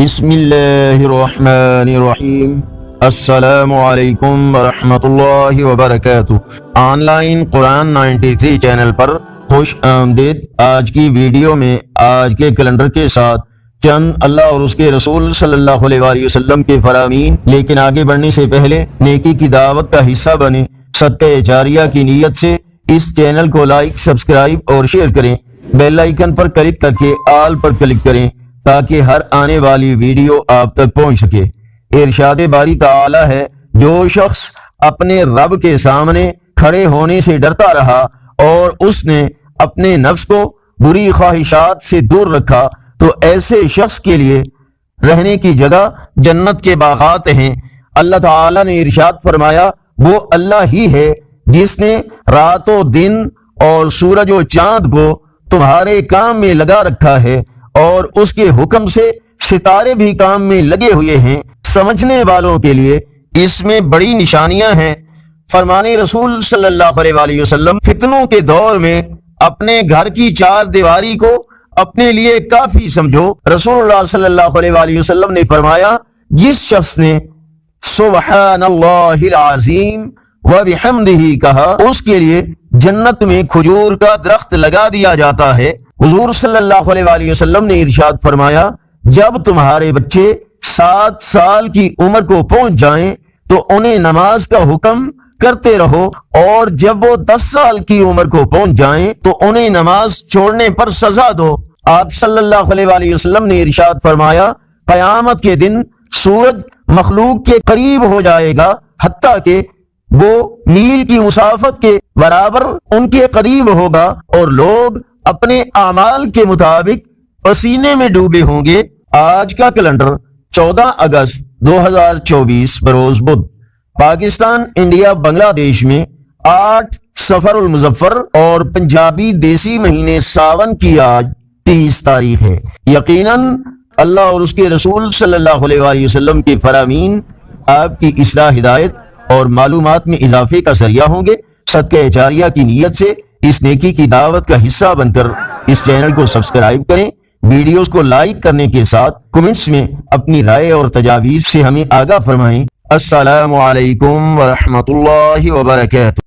بسم اللہ الرحمن الرحیم۔ السلام علیکم ورحمۃ اللہ وبرکاتہ۔ آن لائن قرآن 93 چینل پر خوش آمدید۔ آج کی ویڈیو میں آج کے کیلنڈر کے ساتھ چند اللہ اور اس کے رسول صلی اللہ علیہ وآلہ وسلم کے فرامین، لیکن آگے بڑھنے سے پہلے نیکی کی دعوت کا حصہ بنے صدقہ جاریہ کی نیت سے اس چینل کو لائک، سبسکرائب اور شیئر کریں۔ بیل آئیکن پر کلک کر کے آل پر کلک کریں تاکہ ہر آنے والی ویڈیو آپ تک پہنچ سکے۔ ارشاد باری تعالی ہے، جو شخص اپنے رب کے سامنے کھڑے ہونے سے ڈرتا رہا اور اس نے اپنے نفس کو بری خواہشات سے دور رکھا تو ایسے شخص کے لیے رہنے کی جگہ جنت کے باغات ہیں۔ اللہ تعالی نے ارشاد فرمایا، وہ اللہ ہی ہے جس نے رات و دن اور سورج و چاند کو تمہارے کام میں لگا رکھا ہے اور اس کے حکم سے ستارے بھی کام میں لگے ہوئے ہیں۔ سمجھنے والوں کے لیے اس میں بڑی نشانیاں ہیں۔ فرمان رسول صلی اللہ علیہ وآلہ وسلم، فتنوں کے دور میں اپنے گھر کی چار دیواری کو اپنے لیے کافی سمجھو۔ رسول اللہ صلی اللہ علیہ وآلہ وسلم نے فرمایا، جس شخص نے سبحان اللہ العظیم وبحمدہ کہا، اس کے لیے جنت میں کھجور کا درخت لگا دیا جاتا ہے۔ حضور صلی اللہ علیہ وآلہ وسلم نے ارشاد فرمایا، جب تمہارے بچے 7 سال کی عمر کو پہنچ جائیں تو انہیں نماز کا حکم کرتے رہو، اور جب وہ 10 سال کی عمر کو پہنچ جائیں تو انہیں نماز چھوڑنے پر سزا دو۔ آپ صلی اللہ علیہ وآلہ وسلم نے ارشاد فرمایا، قیامت کے دن سورج مخلوق کے قریب ہو جائے گا، حتیٰ کہ وہ میل کی مسافت کے برابر ان کے قریب ہوگا، اور لوگ اپنے اعمال کے مطابق پسینے میں ڈوبے ہوں گے۔ آج کا کیلنڈر 14 اگست 2024 بروز بدھ، پاکستان، انڈیا، بنگلہ دیش میں 8 سفر المظفر اور پنجابی دیسی مہینے ساون کی آج 30 تاریخ ہے۔ یقیناً اللہ اور اس کے رسول صلی اللہ علیہ وآلہ وسلم کے فرامین آپ کی اصلاح، ہدایت اور معلومات میں اضافے کا ذریعہ ہوں گے۔ صدقہ جاریہ کی نیت سے اس نیکی کی دعوت کا حصہ بن کر اس چینل کو سبسکرائب کریں۔ ویڈیوز کو لائک کرنے کے ساتھ کمنٹس میں اپنی رائے اور تجاویز سے ہمیں آگاہ فرمائیں۔ السلام علیکم ورحمۃ اللہ وبرکاتہ۔